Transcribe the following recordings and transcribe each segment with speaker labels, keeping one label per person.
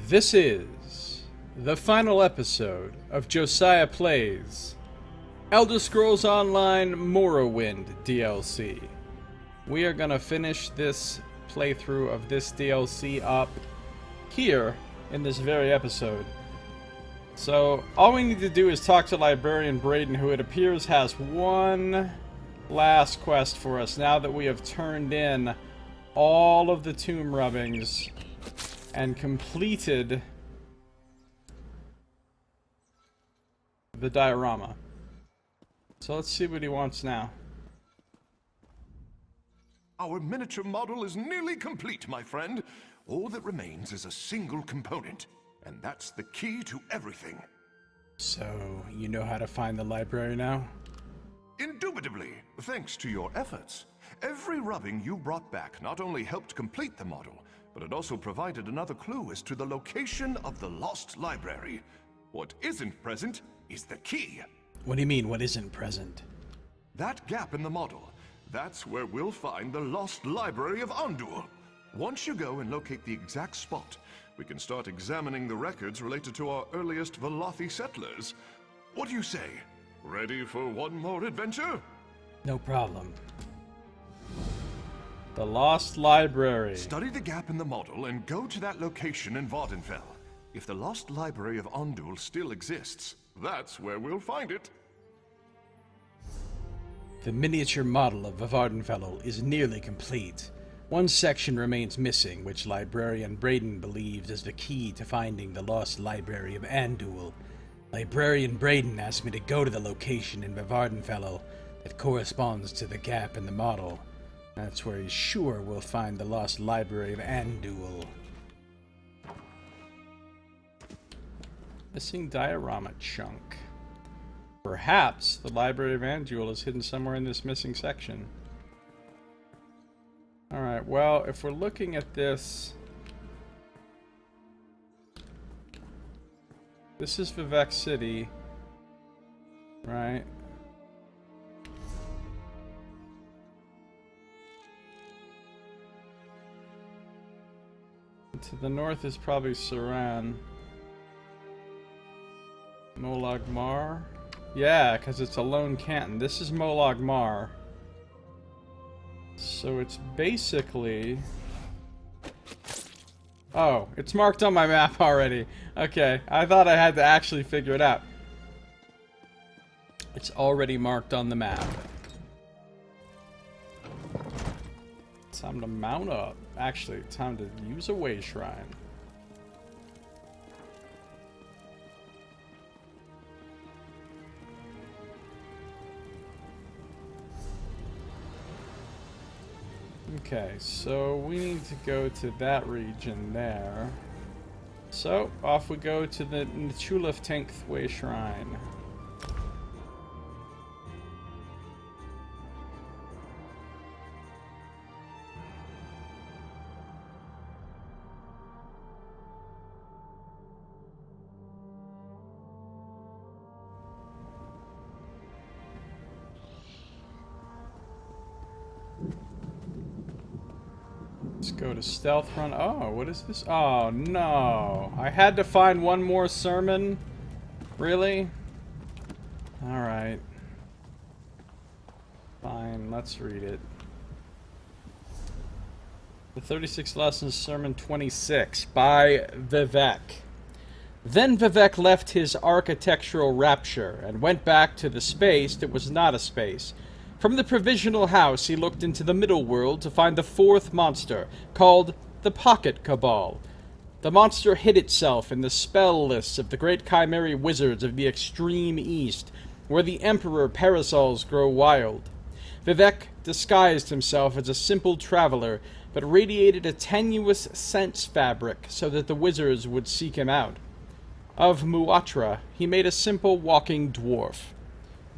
Speaker 1: This is the final episode of Josiah Plays Elder Scrolls Online Morrowind DLC. We are going to finish this playthrough of this DLC up here in this very episode. So, all we need to do is talk to Librarian Braden, who it appears has one last quest for us now that we have turned in all of the tomb rubbings and completed the diorama. So let's see what he wants now.
Speaker 2: Our miniature model is nearly complete, my friend. All that remains is a single component, and that's the key to everything.
Speaker 1: So, you know how to find the library now?
Speaker 2: Indubitably, thanks to your efforts. Every rubbing you brought back not only helped complete the model, but it also provided another clue as to the location of the lost library. What isn't present is the key.
Speaker 1: What do you mean, what isn't present?
Speaker 2: That gap in the model, that's where we'll find the lost library of Andul. Once you go and locate the exact spot, we can start examining the records related to our earliest Velothi settlers. What do you say? Ready for one more adventure?
Speaker 1: No problem. The Lost Library.
Speaker 2: Study the gap in the model and go to that location in Vardenfell. If the lost library of Andul still exists, that's where we'll find it.
Speaker 1: The miniature model of Vardenfell is nearly complete. One section remains missing, which Librarian Braden believes is the key to finding the lost library of Andul. Librarian Braden asked me to go to the location in Vardenfell that corresponds to the gap in the model. That's where he's sure we'll find the lost library of Andul. Missing diorama chunk. Perhaps the library of Andul is hidden somewhere in this missing section. Alright, well, if we're looking at this... This is Vivek City, right? To the north is probably Saran. Molag Mar? Yeah, because it's a lone canton. This is Molag Mar. So it's basically... Oh, it's marked on my map already. Okay, I thought I had to actually figure it out. It's already marked on the map. Time to mount up. Actually, time to use a way shrine. Okay, so we need to go to that region there. So, off we go to the Chulaf Tenth Way Shrine. Let's go to stealth run. Oh, what is this? Oh, no. I had to find one more sermon? Really? Alright. Fine, let's read it. The 36 Lessons, Sermon 26, by Vivek. Then Vivek left his architectural rapture and went back to the space that was not a space. From the provisional house, he looked into the middle world to find the fourth monster, called the Pocket Cabal. The monster hid itself in the spell lists of the great chimera wizards of the extreme east, where the emperor parasols grow wild. Vivek disguised himself as a simple traveler, but radiated a tenuous sense fabric so that the wizards would seek him out. Of Muatra, he made a simple walking dwarf.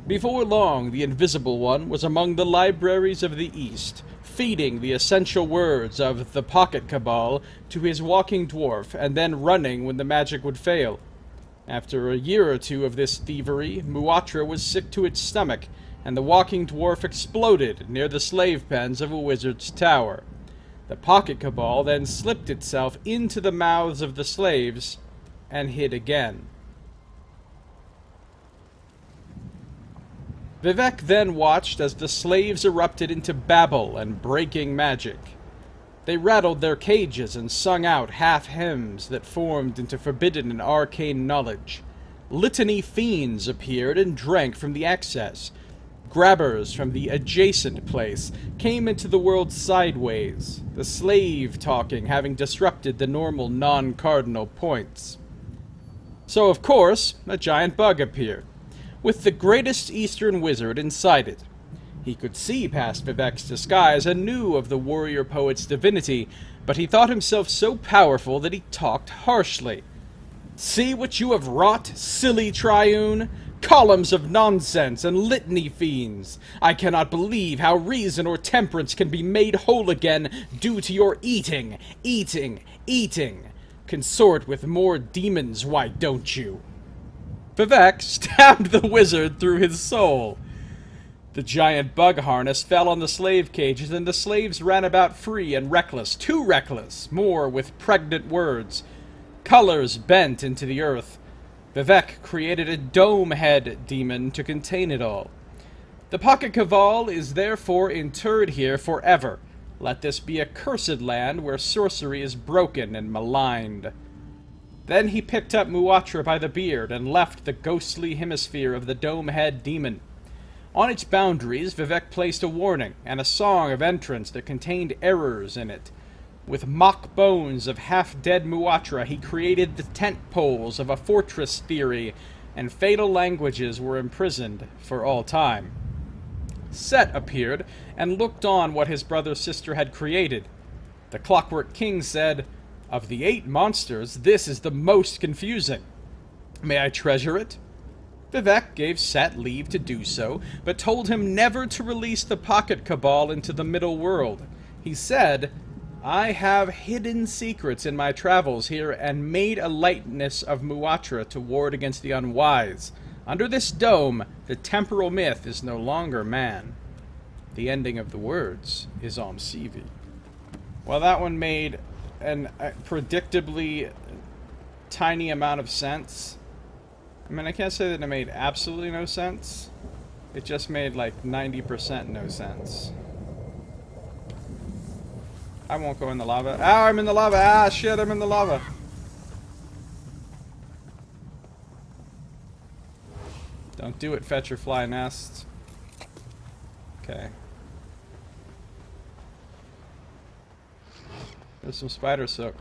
Speaker 1: Before long, the Invisible One was among the libraries of the East, feeding the essential words of the Pocket Cabal to his walking dwarf, and then running when the magic would fail. After a year or two of this thievery, Muatra was sick to its stomach, and the walking dwarf exploded near the slave pens of a wizard's tower. The pocket cabal then slipped itself into the mouths of the slaves and hid again. Vivek then watched as the slaves erupted into babble and breaking magic. They rattled their cages and sung out half hymns that formed into forbidden and arcane knowledge. Litany fiends appeared and drank from the excess. Grabbers from the adjacent place came into the world sideways, the slave talking having disrupted the normal non-cardinal points. So, of course, a giant bug appeared, with the greatest Eastern wizard inside it. He could see past Vivek's disguise and knew of the warrior poet's divinity, but he thought himself so powerful that he talked harshly. "See what you have wrought, silly Triune? Columns of nonsense and litany fiends. I cannot believe how reason or temperance can be made whole again due to your eating. Consort with more demons, why don't you?" Vivek stabbed the wizard through his soul. The giant bug harness fell on the slave cages, and the slaves ran about free and reckless, too reckless, more with pregnant words. Colors bent into the earth. Vivek created a dome-head demon to contain it all. The Pocket Cabal is therefore interred here forever. Let this be a cursed land where sorcery is broken and maligned. Then he picked up Muatra by the beard and left the ghostly hemisphere of the dome-head demon. On its boundaries, Vivek placed a warning and a song of entrance that contained errors in it. With mock bones of half-dead Muatra, he created the tent poles of a fortress theory, and fatal languages were imprisoned for all time. Set appeared and looked on what his brother-sister had created. The Clockwork King said, "Of the 8 monsters, this is the most confusing. May I treasure it?" Vivek gave Set leave to do so, but told him never to release the Pocket Cabal into the middle world. He said, "I have hidden secrets in my travels here and made a likeness of Muatra to ward against the unwise. Under this dome, the temporal myth is no longer man." The ending of the words is Om Sivi. Well, that one made an predictably tiny amount of sense. I mean, I can't say that it made absolutely no sense. It just made like 90% no sense. I won't go in the lava. Ow, I'm in the lava! Ah, shit, I'm in the lava! Don't do it, fetch your fly nest. Okay. There's some spider soak.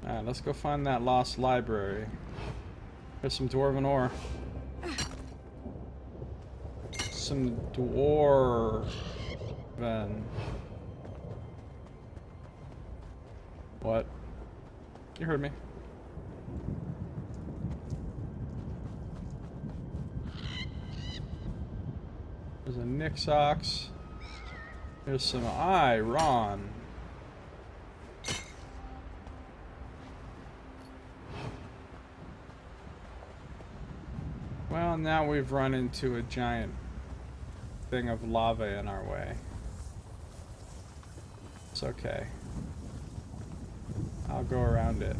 Speaker 1: Alright, let's go find that lost library. There's some dwarven ore. Some dwarven. What? You heard me. There's a Nixox. There's some iron. Well, now we've run into a giant thing of lava in our way. It's okay. I'll go around it.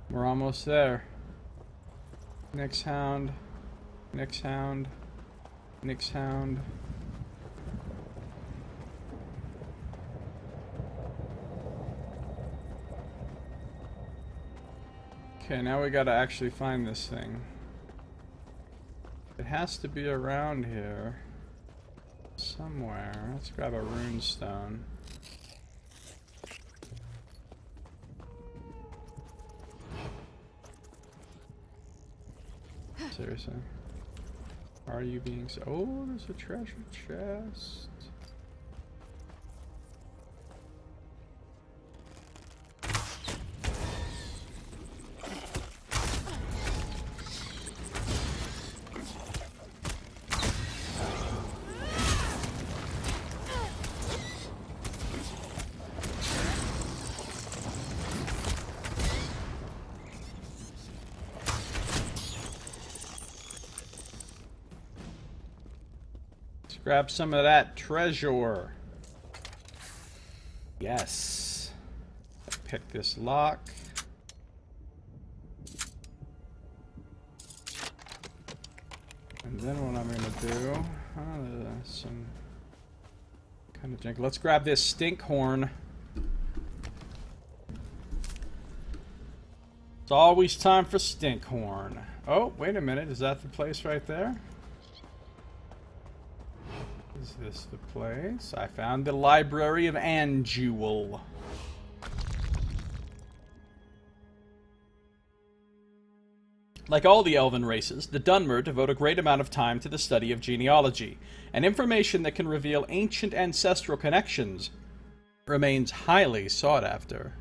Speaker 1: We're almost there. Nyx hound. Nyx hound. Nyx hound. Okay, now we gotta actually find this thing. It has to be around here. Somewhere. Let's grab a rune stone. Seriously. Are you being so... Oh, there's a treasure chest. grab some of that treasure. Yes. Pick this lock. And then what I'm gonna do, some kind of junk. Let's grab this stink horn. It's always time for stink horn. Oh, wait a minute. Is that the place right there? Is this the place? I found the Library of Andual. Like all the elven races, the Dunmer devote a great amount of time to the study of genealogy, and information that can reveal ancient ancestral connections remains highly sought after.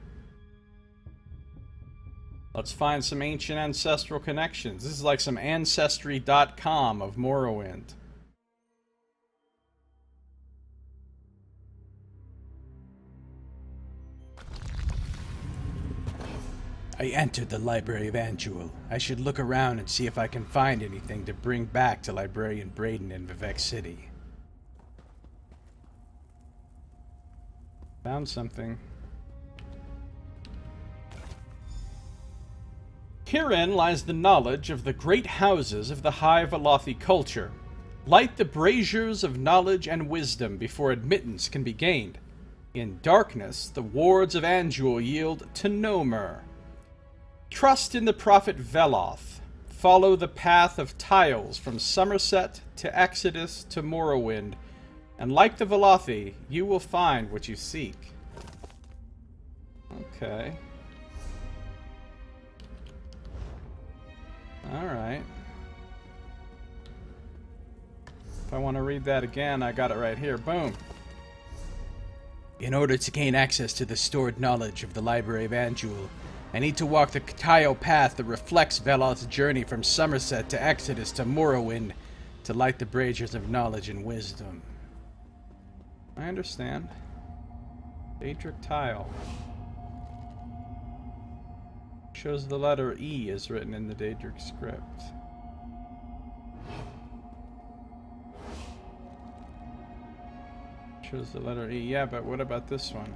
Speaker 1: Let's find some ancient ancestral connections. This is like some Ancestry.com of Morrowind. I entered the Library of Andual. I should look around and see if I can find anything to bring back to Librarian Braden in Vivek City. Found something. Herein lies the knowledge of the great houses of the High Velothi culture. Light the braziers of knowledge and wisdom before admittance can be gained. In darkness, the wards of Andual yield to no myrrh. Trust in the prophet Veloth. Follow the path of tiles from Somerset to Exodus to Morrowind, and like the Velothi, you will find what you seek. Okay. Alright. If I want to read that again, I got it right here. Boom. In order to gain access to the stored knowledge of the Library of Andual, I need to walk the tile path that reflects Veloth's journey from Somerset to Exodus to Morrowind to light the braziers of knowledge and wisdom. I understand. Daedric tile. Shows the letter E is written in the Daedric script. Shows the letter E. Yeah, but what about this one?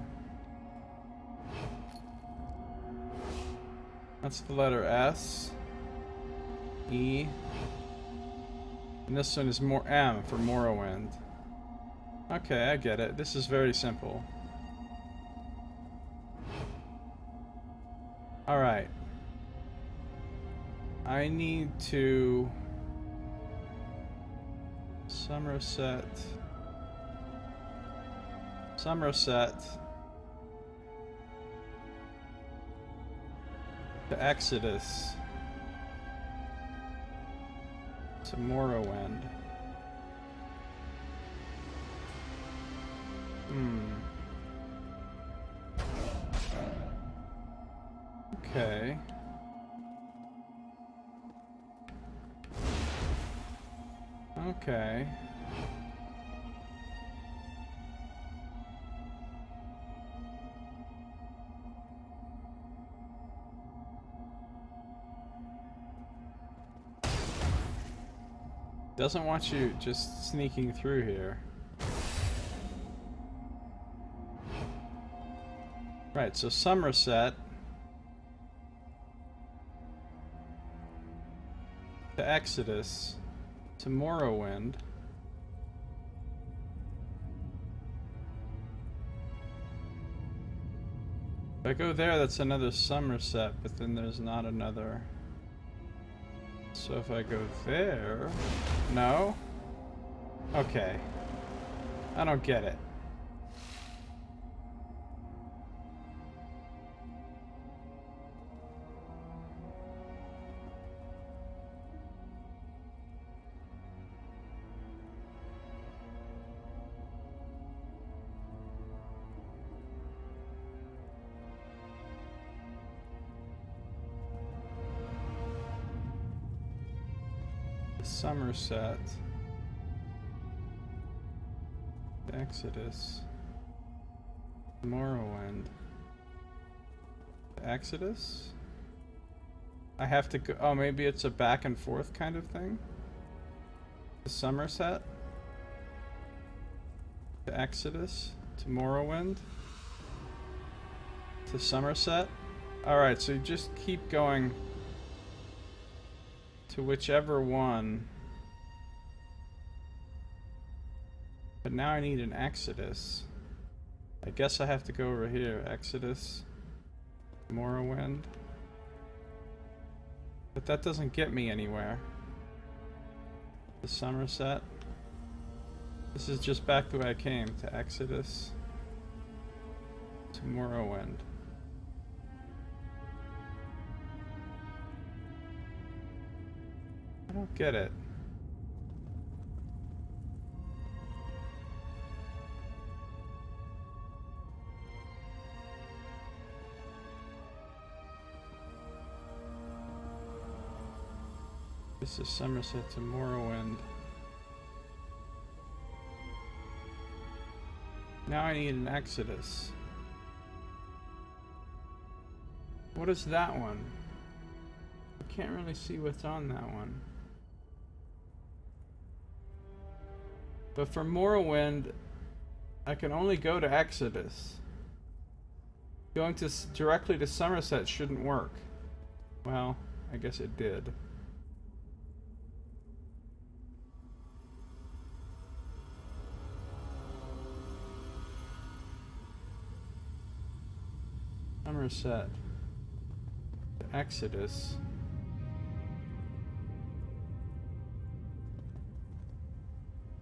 Speaker 1: That's the letter S, E, and this one is more M for Morrowind. Okay, I get it. This is very simple. Alright. I need to... Somerset... to Exodus to Morrowind. Okay. Okay. Doesn't want you just sneaking through here. Right, so Somerset to Exodus to Morrowind. If I go there, that's another Somerset, but then there's not another. So if I go there... No? Okay. I don't get it. Somerset, Exodus, Morrowind, Exodus? I have to go, oh, maybe it's a back and forth kind of thing? The Somerset? To Exodus? To Morrowind? To Somerset? Alright, so you just keep going to whichever one. But now I need an Exodus. I guess I have to go over here. Exodus. Morrowind. But that doesn't get me anywhere. The Somerset. This is just back the way I came. To Exodus. To Morrowind. I don't get it. This is Somerset to Morrowind. Now I need an Exodus. What is that one? I can't really see what's on that one. But for Morrowind, I can only go to Exodus. Going to directly to Somerset shouldn't work. Well, I guess it did. Somerset. To Exodus.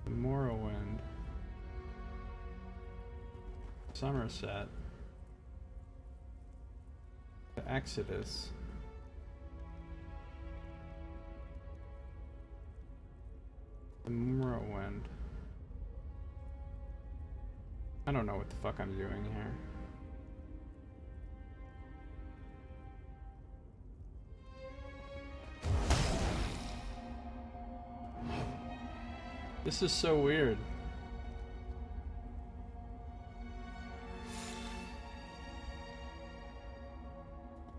Speaker 1: To Morrowind. Somerset. To Exodus. To Morrowind. I don't know what the fuck I'm doing here. This is so weird.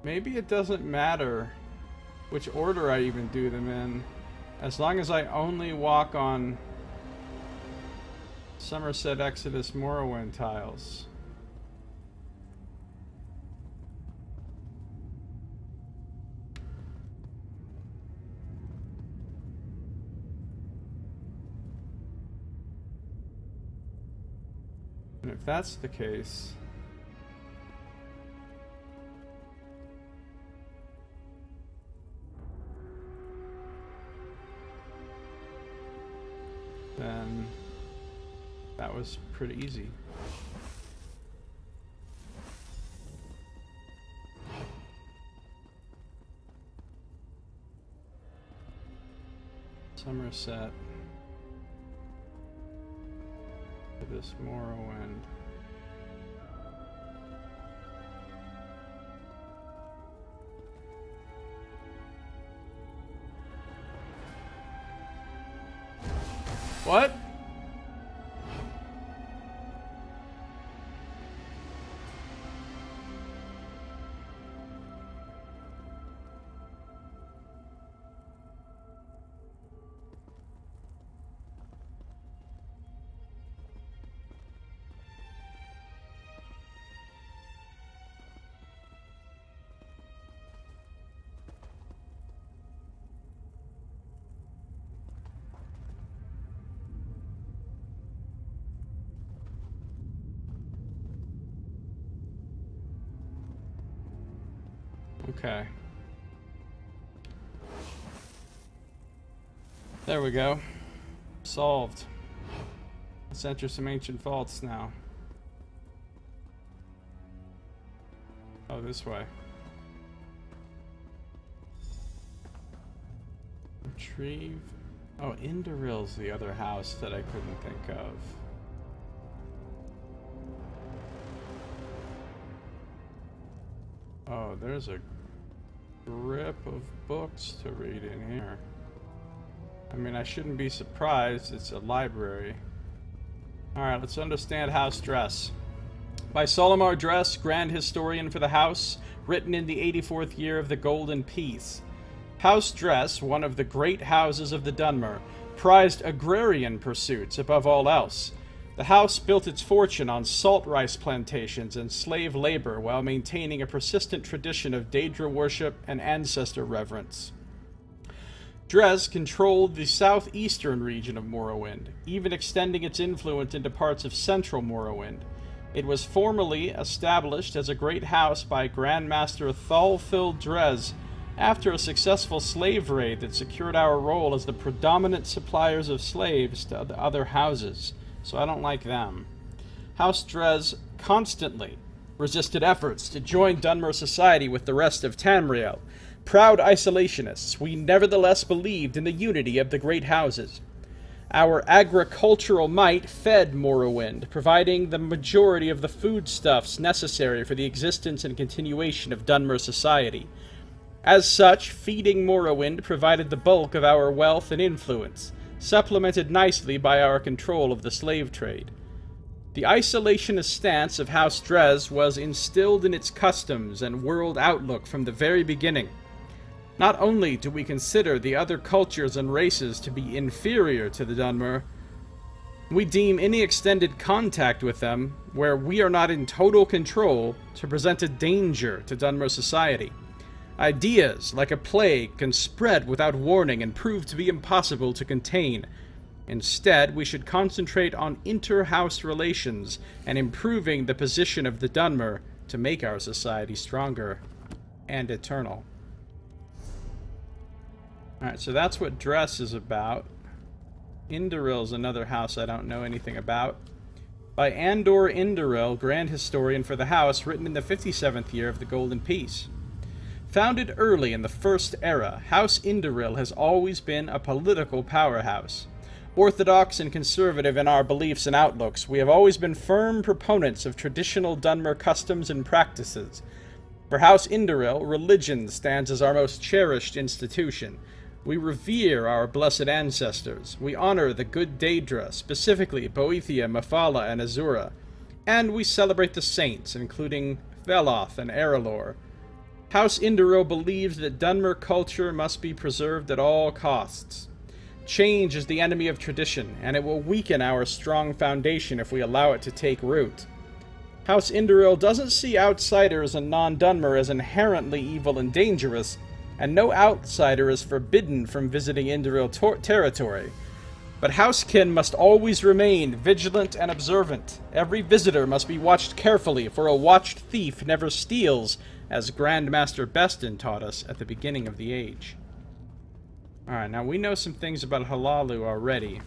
Speaker 1: Maybe it doesn't matter which order I even do them in, as long as I only walk on Somerset, Exodus, Morrowind tiles. And if that's the case, then that was pretty easy. Somerset. This Morrowind. What? Okay. There we go. Solved. Let's enter some ancient vaults now. Oh, this way. Retrieve. Oh, Indaril's the other house that I couldn't think of. Oh, there's a grip of books to read in here. I mean, I shouldn't be surprised. It's a library. Alright, let's understand House Dress. By Solomar Dress, Grand Historian for the House, written in the 84th year of the Golden Peace. House Dress, one of the great houses of the Dunmer, prized agrarian pursuits above all else. The house built its fortune on salt rice plantations and slave labor while maintaining a persistent tradition of Daedra worship and ancestor reverence. Dres controlled the southeastern region of Morrowind, even extending its influence into parts of central Morrowind. It was formally established as a great house by Grandmaster Thalfil Dres after a successful slave raid that secured our role as the predominant suppliers of slaves to the other houses, so I don't like them. House Dres constantly resisted efforts to join Dunmer society with the rest of Tamriel. Proud isolationists, we nevertheless believed in the unity of the great houses. Our agricultural might fed Morrowind, providing the majority of the foodstuffs necessary for the existence and continuation of Dunmer society. As such, feeding Morrowind provided the bulk of our wealth and influence, supplemented nicely by our control of the slave trade. The isolationist stance of House Dres was instilled in its customs and world outlook from the very beginning. Not only do we consider the other cultures and races to be inferior to the Dunmer, we deem any extended contact with them, where we are not in total control, to present a danger to Dunmer society. Ideas, like a plague, can spread without warning and prove to be impossible to contain. Instead, we should concentrate on inter-house relations and improving the position of the Dunmer to make our society stronger and eternal. Alright, so that's what Dres is about. Indaril's another house I don't know anything about. By Andor Indaril, Grand Historian for the House, written in the 57th year of the Golden Peace. Founded early in the First Era, House Indaril has always been a political powerhouse. Orthodox and conservative in our beliefs and outlooks, we have always been firm proponents of traditional Dunmer customs and practices. For House Indaril, religion stands as our most cherished institution. We revere our blessed ancestors. We honor the good Daedra, specifically Boethia, Mephala, and Azura. And we celebrate the saints, including Veloth and Erelor. House Indaril believes that Dunmer culture must be preserved at all costs. Change is the enemy of tradition, and it will weaken our strong foundation if we allow it to take root. House Indaril doesn't see outsiders and non-Dunmer as inherently evil and dangerous, and no outsider is forbidden from visiting Indaril territory. But housekin must always remain vigilant and observant. Every visitor must be watched carefully, for a watched thief never steals, as Grandmaster Bestin taught us at the beginning of the age. Alright, now we know some things about Hlaalu already.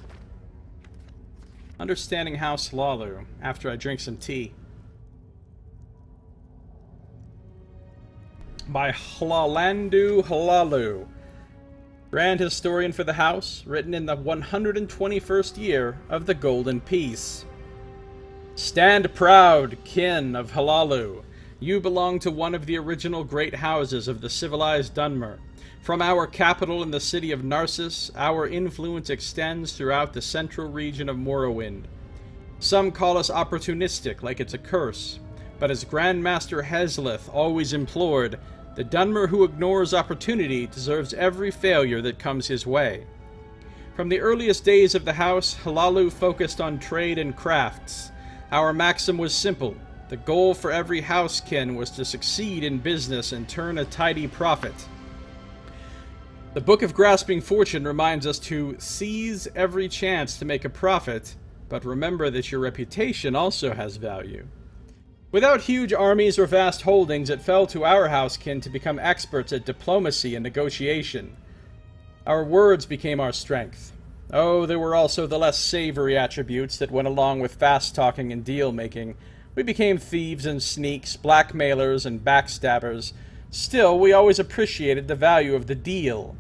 Speaker 1: Understanding House Hlaalu, after I drink some tea. By Hlalandu Hlaalu, Grand Historian for the House, written in the 121st year of the Golden Peace. Stand proud, kin of Hlaalu. You belong to one of the original great houses of the civilized Dunmer. From our capital in the city of Narcissus, our influence extends throughout the central region of Morrowind. Some call us opportunistic, like it's a curse, but as Grandmaster Heslith always implored, the Dunmer who ignores opportunity deserves every failure that comes his way. From the earliest days of the house, Hlaalu focused on trade and crafts. Our maxim was simple. The goal for every housekin was to succeed in business and turn a tidy profit. The Book of Grasping Fortune reminds us to seize every chance to make a profit, but remember that your reputation also has value. Without huge armies or vast holdings, it fell to our housekin to become experts at diplomacy and negotiation. Our words became our strength. Oh, there were also the less savory attributes that went along with fast-talking and deal-making. We became thieves and sneaks, blackmailers and backstabbers. Still, we always appreciated the value of the deal.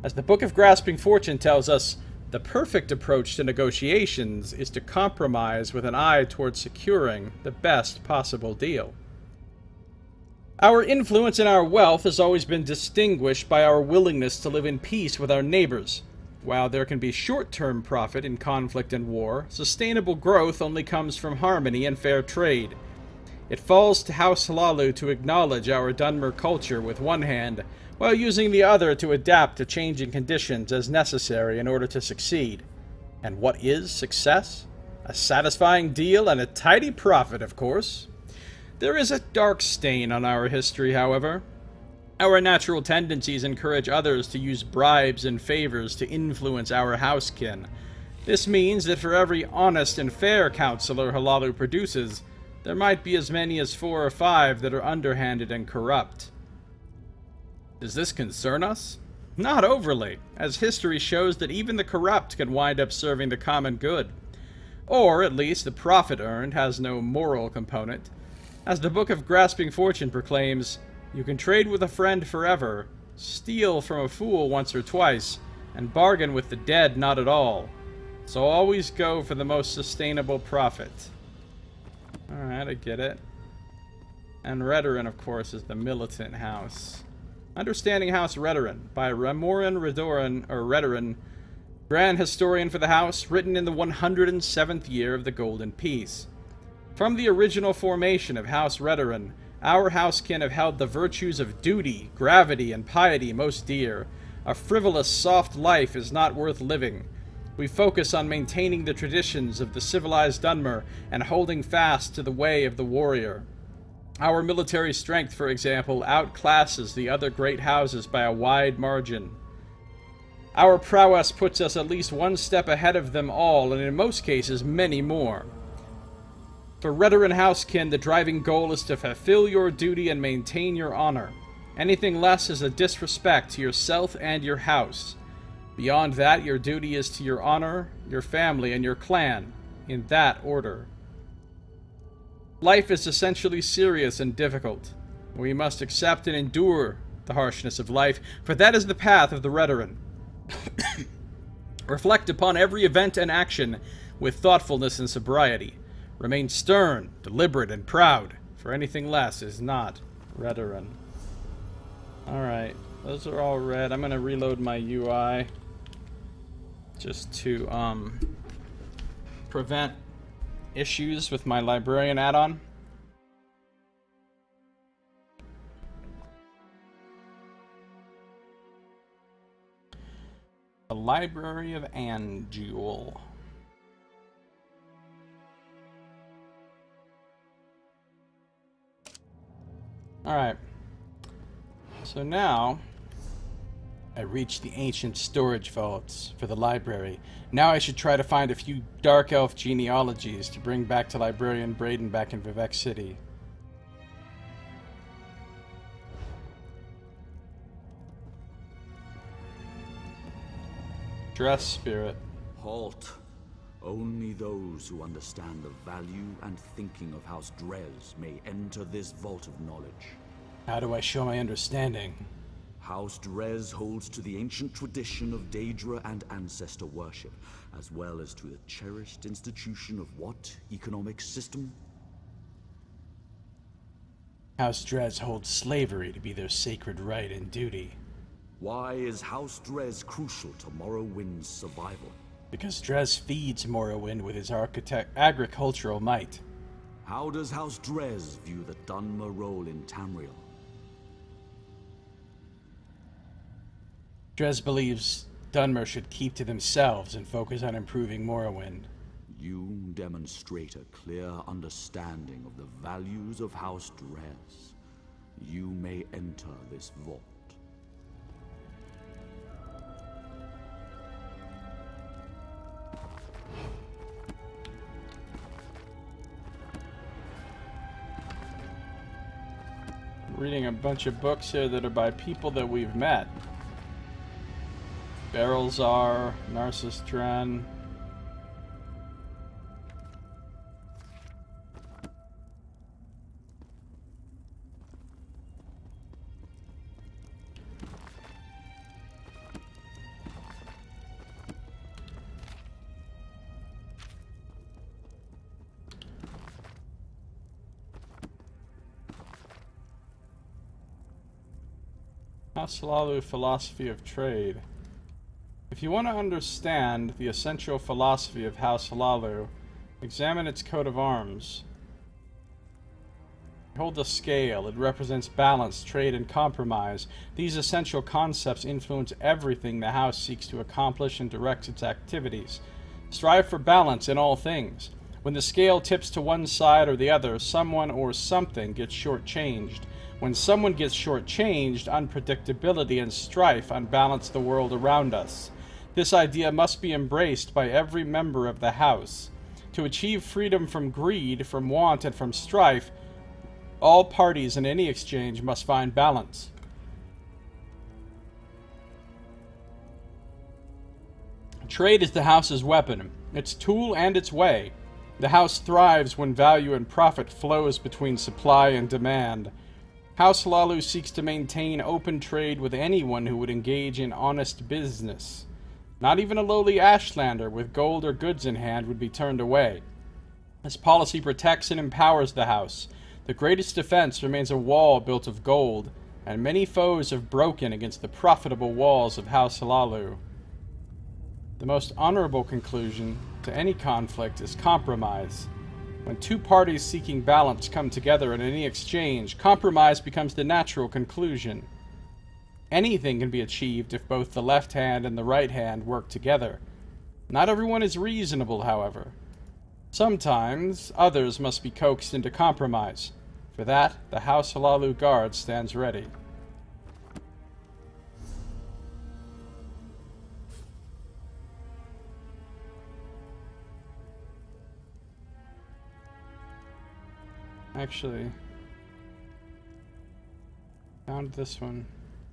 Speaker 1: As the Book of Grasping Fortune tells us, the perfect approach to negotiations is to compromise with an eye towards securing the best possible deal. Our influence and our wealth has always been distinguished by our willingness to live in peace with our neighbors. While there can be short-term profit in conflict and war, sustainable growth only comes from harmony and fair trade. It falls to House Hlaalu to acknowledge our Dunmer culture with one hand, while using the other to adapt to changing conditions as necessary in order to succeed. And what is success? A satisfying deal and a tidy profit, of course. There is a dark stain on our history, however. Our natural tendencies encourage others to use bribes and favors to influence our housekin. This means that for every honest and fair counselor Hlaalu produces, there might be as many as 4 or 5 that are underhanded and corrupt. Does this concern us? Not overly, as history shows that even the corrupt can wind up serving the common good. Or, at least, the profit earned has no moral component. As the Book of Grasping Fortune proclaims, you can trade with a friend forever, steal from a fool once or twice, and bargain with the dead not at all. So always go for the most sustainable profit. Alright, I get it. And Redoran, of course, is the militant house. Understanding House Redoran by Ramoran Redoran, or Redoran, Grand Historian for the House, written in the 107th year of the Golden Peace. From the original formation of House Redoran, our housekin have held the virtues of duty, gravity, and piety most dear. A frivolous, soft life is not worth living. We focus on maintaining the traditions of the civilized Dunmer and holding fast to the way of the warrior. Our military strength, for example, outclasses the other great houses by a wide margin. Our prowess puts us at least one step ahead of them all, and in most cases, many more. For Redoran housekin, the driving goal is to fulfill your duty and maintain your honor. Anything less is a disrespect to yourself and your house. Beyond that, your duty is to your honor, your family, and your clan, in that order. Life is essentially serious and difficult. We must accept and endure the harshness of life, for that is the path of the Redoran. Reflect upon every event and action with thoughtfulness and sobriety. Remain stern, deliberate, and proud, for anything less is not Redoran. Alright, those are all read. I'm gonna reload my UI just to prevent issues with my librarian add-on. The Library of Anjul. Alright. So now I reached the ancient storage vaults for the library. Now I should try to find a few Dark Elf genealogies to bring back to Librarian Braden back in Vivec City. Dress spirit.
Speaker 3: Halt. Only those who understand the value and thinking of House Drez may enter this vault of knowledge.
Speaker 1: How do I show my understanding?
Speaker 3: House Drez holds to the ancient tradition of Daedra and ancestor worship, as well as to the cherished institution of what economic system?
Speaker 1: House Drez holds slavery to be their sacred right and duty.
Speaker 3: Why is House Drez crucial to Morrowind's survival?
Speaker 1: Because Drez feeds Morrowind with his agricultural might.
Speaker 3: How does House Drez view the Dunmer role in Tamriel?
Speaker 1: Drez believes Dunmer should keep to themselves and focus on improving Morrowind.
Speaker 3: You demonstrate a clear understanding of the values of House Drez. You may enter this vault.
Speaker 1: Reading a bunch of books here that are by people that we've met. Barrelzar, Narcisstran. House Hlaalu Philosophy of Trade. If you want to understand the essential philosophy of House Hlaalu, examine its coat of arms. Hold the scale. It represents balance, trade, and compromise. These essential concepts influence everything the house seeks to accomplish and directs its activities. Strive for balance in all things. When the scale tips to one side or the other, someone or something gets shortchanged. When someone gets shortchanged, unpredictability and strife unbalance the world around us. This idea must be embraced by every member of the house. To achieve freedom from greed, from want, and from strife, all parties in any exchange must find balance. Trade is the house's weapon, its tool and its way. The house thrives when value and profit flows between supply and demand. House Lalu seeks to maintain open trade with anyone who would engage in honest business. Not even a lowly Ashlander with gold or goods in hand would be turned away. This policy protects and empowers the house. The greatest defense remains a wall built of gold, and many foes have broken against the profitable walls of House Lalu. The most honorable conclusion to any conflict is compromise. When two parties seeking balance come together in any exchange, compromise becomes the natural conclusion. Anything can be achieved if both the left hand and the right hand work together. Not everyone is reasonable, however. Sometimes, others must be coaxed into compromise. For that, the House Lalu Guard stands ready. Actually, found this one.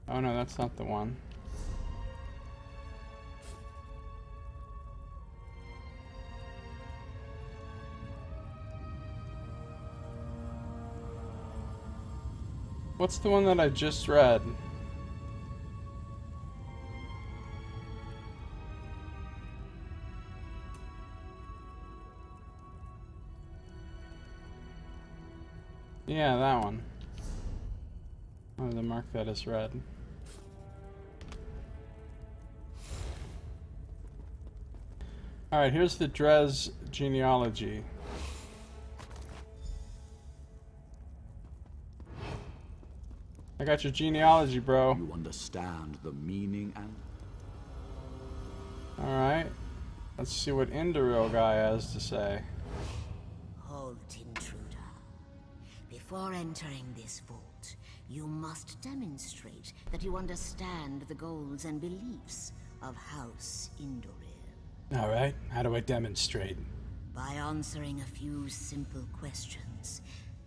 Speaker 1: Oh no, that's not the one. What's the one that I just read? Yeah, that one. I'm going to mark that as red. Alright, here's the Dres genealogy. I got your genealogy, bro.
Speaker 3: You understand the meaning and...
Speaker 1: Alright. Let's see what Indoril guy has to say.
Speaker 4: Halt, intruder. Before entering this vault, you must demonstrate that you understand the goals and beliefs of House Indoril.
Speaker 1: Alright, how do I demonstrate?
Speaker 4: By answering a few simple questions,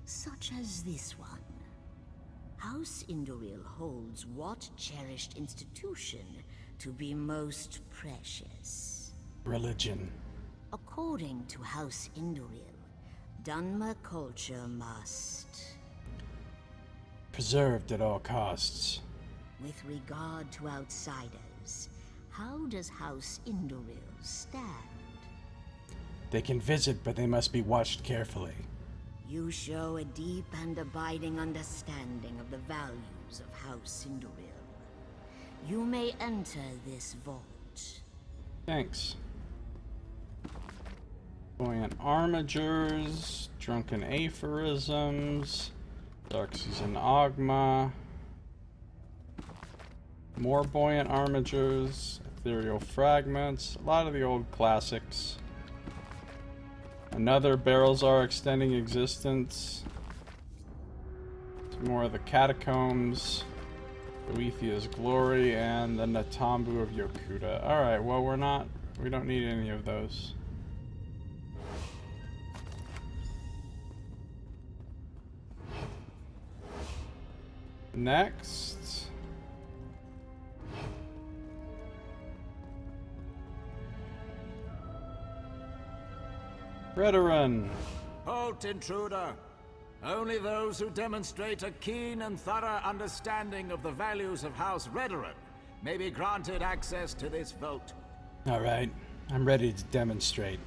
Speaker 4: such as this one. House Indoril holds what cherished institution to be most precious?
Speaker 1: Religion.
Speaker 4: According to House Indoril, Dunmer culture must...
Speaker 1: Preserved at all costs.
Speaker 4: With regard to outsiders, how does House Indoril stand?
Speaker 1: They can visit, but they must be watched carefully.
Speaker 4: You show a deep and abiding understanding of the values of House Indoril. You may enter this vault.
Speaker 1: Thanks. Buoyant armigers, drunken aphorisms, dark season Ogma, more buoyant armigers, ethereal fragments, a lot of the old classics. Another barrels are extending existence. Some more of the catacombs, Boethia's glory, and the Natambu of Yokuda. Alright, well we don't need any of those. Next. Redoran.
Speaker 5: Halt, intruder! Only those who demonstrate a keen and thorough understanding of the values of House Redoran may be granted access to this vote.
Speaker 1: Alright, I'm ready to demonstrate.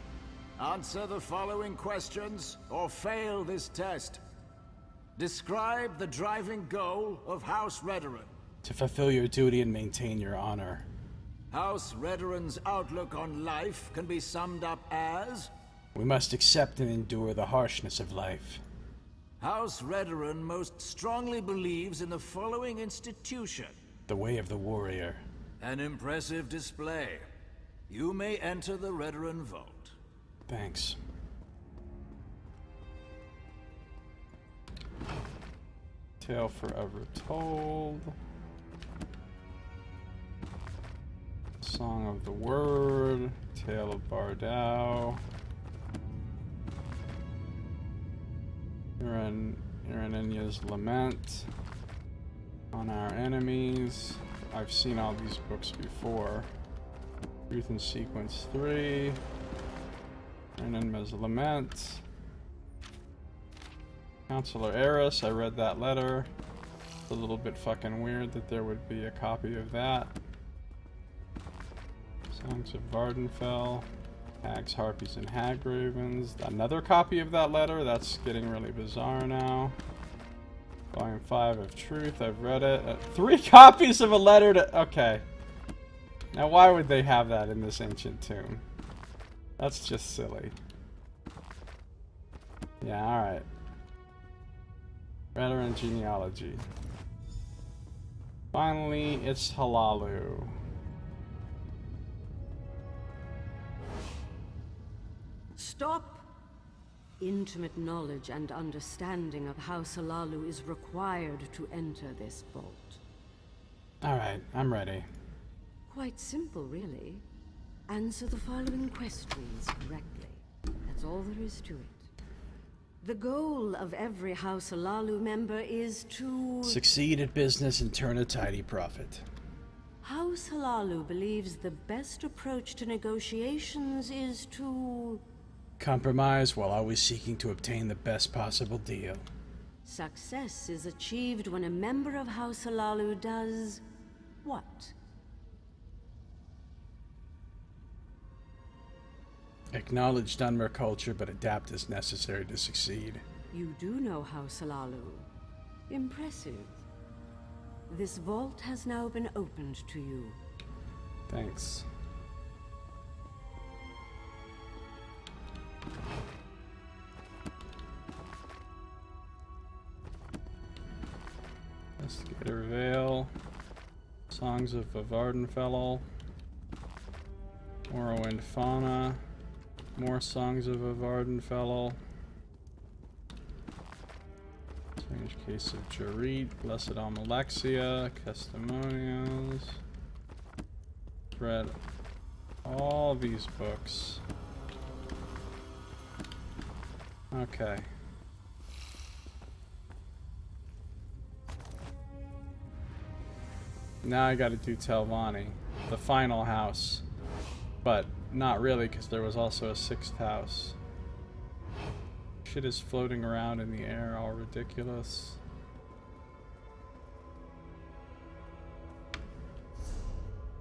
Speaker 5: Answer the following questions, or fail this test. Describe the driving goal of House Redoran.
Speaker 1: To fulfill your duty and maintain your honor.
Speaker 5: House Redoran's outlook on life can be summed up as...
Speaker 1: We must accept and endure the harshness of life.
Speaker 5: House Redoran most strongly believes in the following institution.
Speaker 1: The way of the warrior.
Speaker 5: An impressive display. You may enter the Redoran Vault.
Speaker 1: Thanks. Tale forever told. Song of the Word. Tale of Bardao. Ireninya's Lament. On Our Enemies. I've seen all these books before. Truth in Sequence 3. Ireninya's Lament. Counselor Eris, I read that letter. It's a little bit fucking weird that there would be a copy of that. Songs of Vardenfell. Hags, Harpies, and Hagravens. Another copy of that letter? That's getting really bizarre now. Volume 5 of Truth, I've read it. 3 copies of a letter to... Okay. Now why would they have that in this ancient tomb? That's just silly. Yeah, alright. Redoran genealogy. Finally, it's Halalu.
Speaker 6: Stop! Intimate knowledge and understanding of how Halalu is required to enter this vault.
Speaker 1: Alright, I'm ready.
Speaker 6: Quite simple, really. Answer the following questions correctly. That's all there is to it. The goal of every House Halalu member is to...
Speaker 1: Succeed at business and turn a tidy profit.
Speaker 6: House Halalu believes the best approach to negotiations is to...
Speaker 1: Compromise while always seeking to obtain the best possible deal.
Speaker 6: Success is achieved when a member of House Halalu does... what?
Speaker 1: Acknowledge Dunmer culture, but adapt as necessary to succeed.
Speaker 6: You do know House Halalu. Impressive. This vault has now been opened to you.
Speaker 1: Thanks. Investigator Vale. Songs of Vardenfell. Morrowind Fauna. More Songs of Vardenfell. Strange Case of Jarit. Blessed Almalexia. Testimonials. Read all these books. Okay. Now I gotta do Telvanni, the final house. But not really, because there was also a 6th house. Shit is floating around in the air, all ridiculous.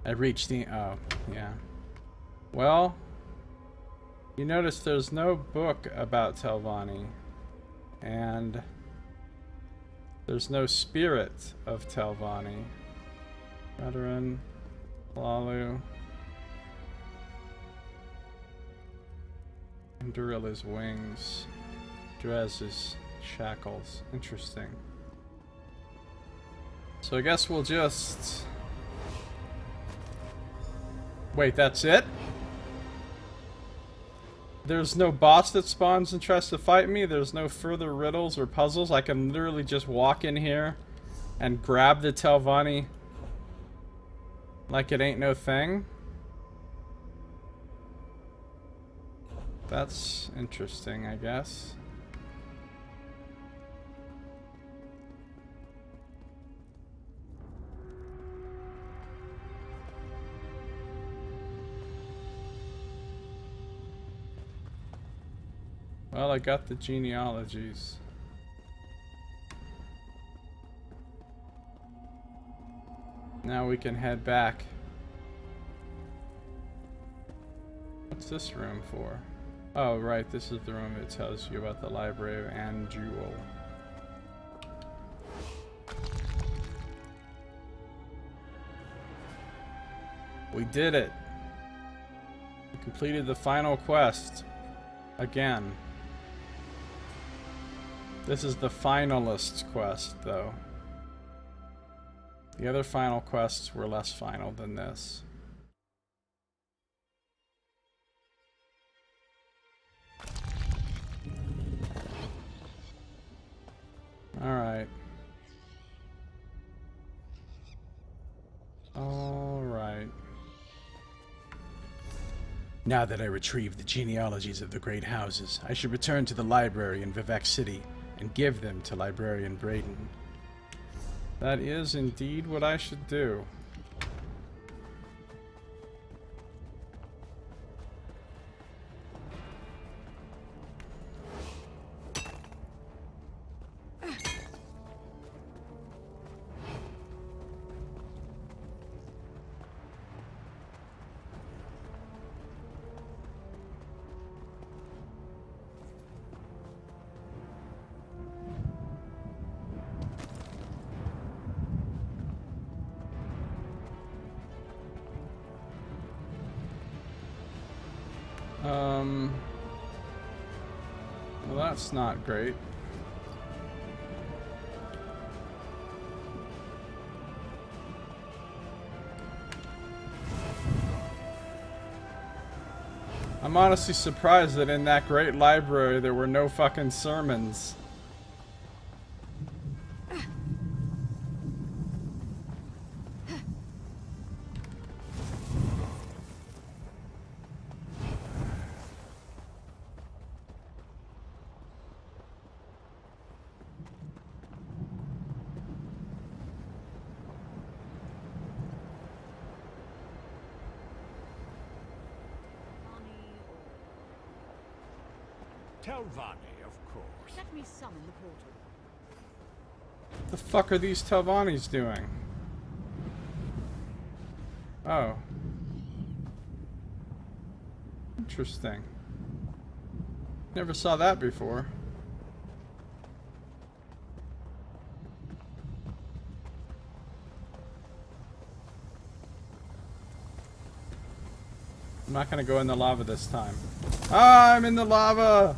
Speaker 1: I reached the... oh, yeah. Well, you notice there's no book about Telvanni. And there's no spirit of Telvanni. Veteran, Lalu. Durilla's wings. Drez's shackles. Interesting. So I guess we'll just... Wait, that's it? There's no boss that spawns and tries to fight me? There's no further riddles or puzzles? I can literally just walk in here and grab the Telvanni like it ain't no thing? That's interesting, I guess. Well, I got the genealogies. Now we can head back. What's this room for? Oh, right, this is the room that tells you about the Library of Anjul. We did it! We completed the final quest. Again. This is the finalist quest, though. The other final quests were less final than this. Now that I retrieved the genealogies of the great houses, I should return to the library in Vivek City and give them to Librarian Braden. That is indeed what I should do. Well, that's not great. I'm honestly surprised that in that great library there were no fucking sermons.
Speaker 5: Telvanni, of course.
Speaker 7: Let me summon the portal.
Speaker 1: What the fuck are these Telvannis doing? Oh. Interesting. Never saw that before. I'm not gonna go in the lava this time. Ah, I'm in the lava!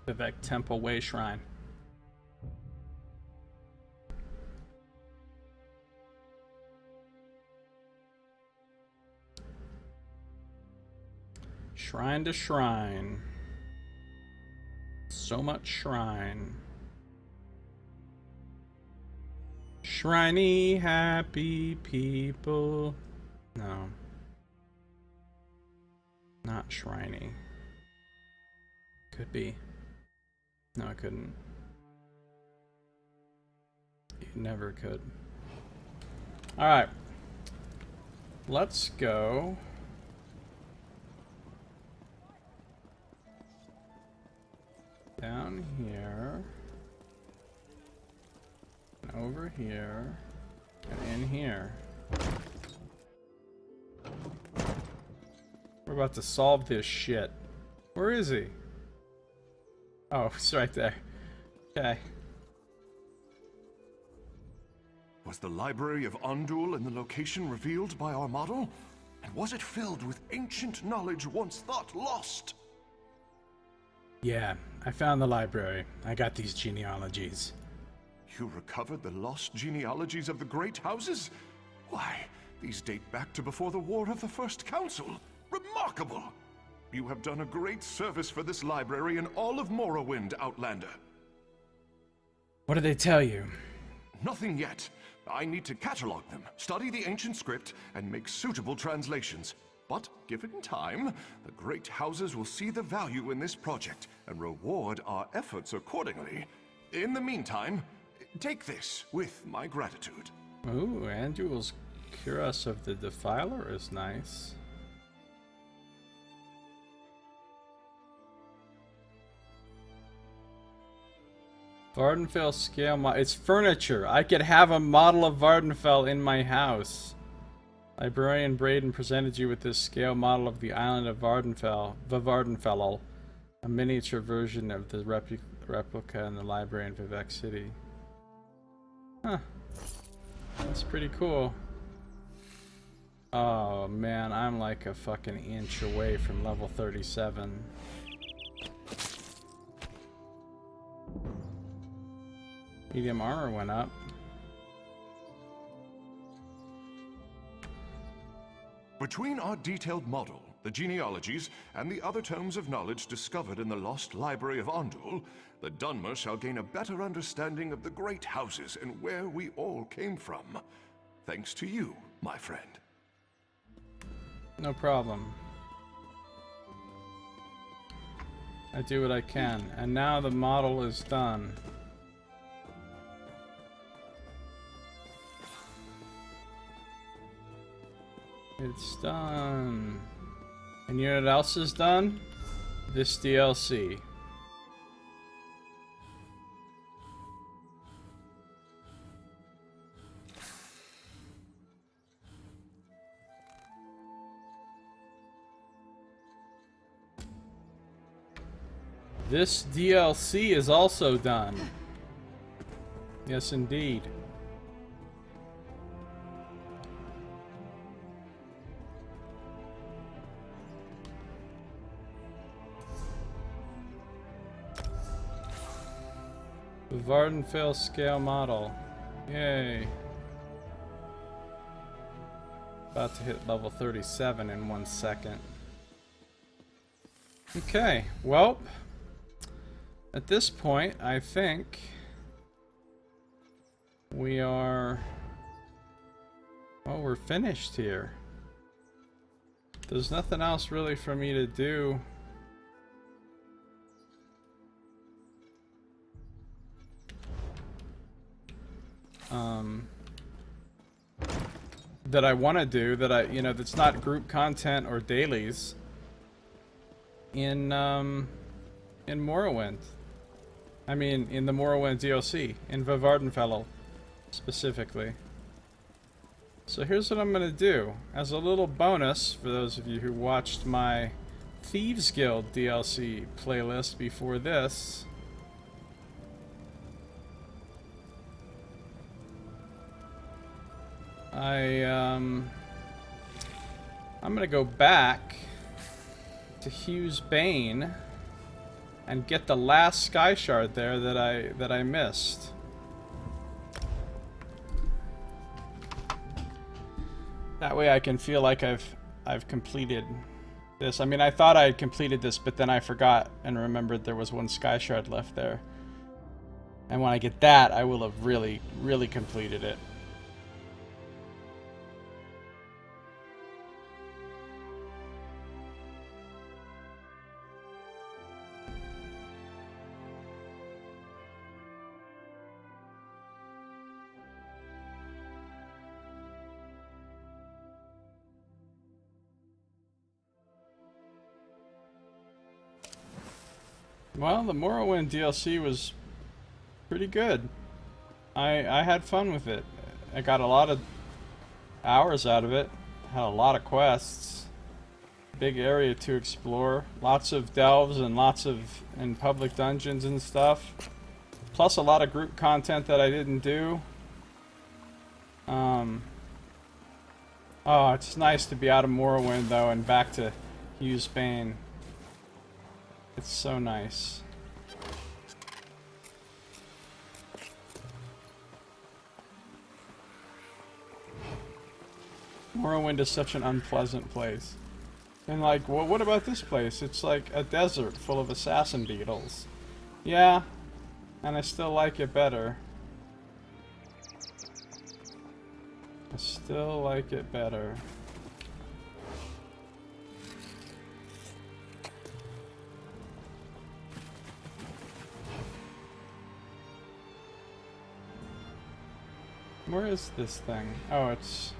Speaker 1: Vivek Temple Way Shrine. Shrine to shrine. So much shrine. Shriney happy people. No. Not shriney. Could be. No, I couldn't. You never could. Alright. Let's go. Down here. And over here. And in here. We're about to solve this shit. Where is he? Oh, it's right there. Okay.
Speaker 2: Was the Library of Undul in the location revealed by our model? And was it filled with ancient knowledge once thought lost?
Speaker 1: Yeah, I found the library. I got these genealogies.
Speaker 2: You recovered the lost genealogies of the great houses? Why, these date back to before the War of the First Council. Remarkable! You have done a great service for this library and all of Morrowind, Outlander.
Speaker 1: What did they tell you?
Speaker 2: Nothing yet. I need to catalog them, study the ancient script, and make suitable translations. But given time, the great houses will see the value in this project and reward our efforts accordingly. In the meantime, take this with my gratitude.
Speaker 1: Ooh, Andrew's cure us of the Defiler is nice. Vardenfell scale model. It's furniture. I could have a model of Vardenfell in my house. Librarian Braden presented you with this scale model of the island of Vardenfell, a miniature version of the replica in the library in Vivek City. Huh. That's pretty cool. Oh man, I'm like a fucking inch away from level 37. Medium armor went up.
Speaker 2: Between our detailed model the genealogies, and the other tomes of knowledge discovered in the lost library of Ondul, the Dunmer shall gain a better understanding of the great houses and where we all came from. Thanks to you, my friend.
Speaker 1: No problem. I do what I can. And now the model is done. It's done. And you know what else is done? This DLC. This DLC is also done. Yes, indeed. The Vardenfell scale model. Yay. About to hit level 37 in 1 second. Okay, well, at this point, I think we are... well, we're finished here. There's nothing else really for me to do. That I want to do, that I, you know, that's not group content or dailies in Morrowind. I mean, in the Morrowind DLC, in Vardenfell specifically. So here's what I'm gonna do. As a little bonus, for those of you who watched my Thieves Guild DLC playlist before this, I'm gonna go back to Hugh's Bane and get the last sky shard there that I missed. That way I can feel like I've completed this. I mean, I thought I had completed this, but then I forgot and remembered there was one sky shard left there. And when I get that, I will have really, really completed it. Well, the Morrowind DLC was pretty good. I had fun with it. I got a lot of hours out of it. Had a lot of quests. Big area to explore. Lots of delves and lots of public dungeons and stuff. Plus a lot of group content that I didn't do. Oh, it's nice to be out of Morrowind though and back to Hugh's Bane. It's so nice. Morrowind is such an unpleasant place. And like, well, what about this place? It's like a desert full of assassin beetles. Yeah, and I still like it better. I still like it better. Where is this thing? Oh, it's...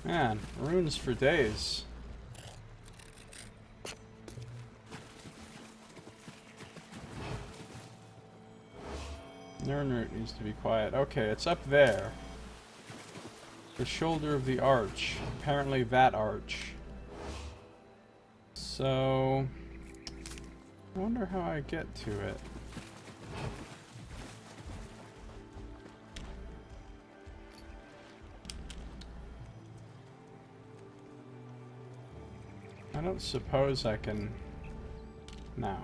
Speaker 1: man, runes for days. Nirnroot needs to be quiet. Okay, it's up there. The shoulder of the arch. Apparently that arch. So... I wonder how I get to it. I don't suppose I can... no.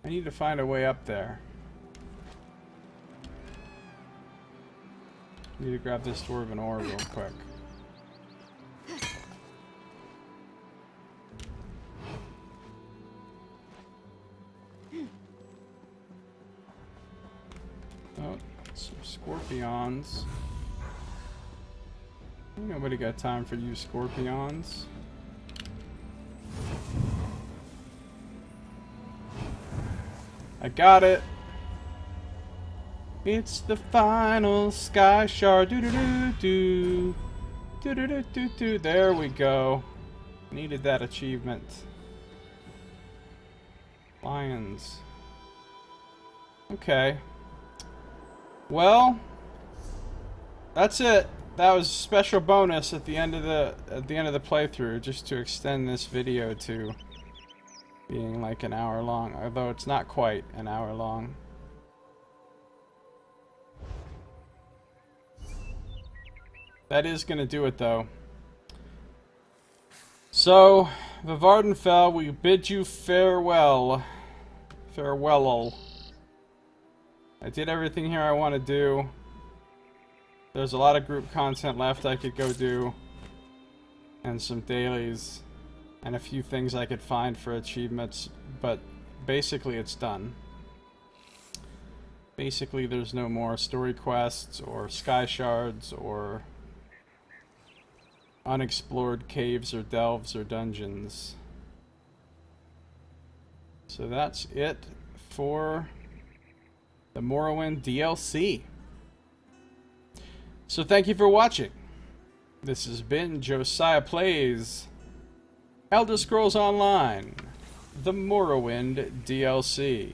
Speaker 1: I need to find a way up there. Need to grab this dwarven ore real quick. Oh, some scorpions. Ain't nobody got time for you scorpions. I got it. It's the final sky shard. Do do do do. Do do do do do. There we go. Needed that achievement. Lions. Okay. Well, that's it. That was a special bonus at the end of the playthrough, just to extend this video to being like an hour long, although it's not quite an hour long. That is gonna do it though. So, Vivardenfell, we bid you farewell. Farewell. I did everything here I want to do. There's a lot of group content left I could go do. And some dailies. And a few things I could find for achievements. But basically it's done. Basically there's no more story quests or sky shards or unexplored caves or delves or dungeons. So that's it for the Morrowind DLC. So thank you for watching. This has been Josiah Plays Elder Scrolls Online, the Morrowind DLC.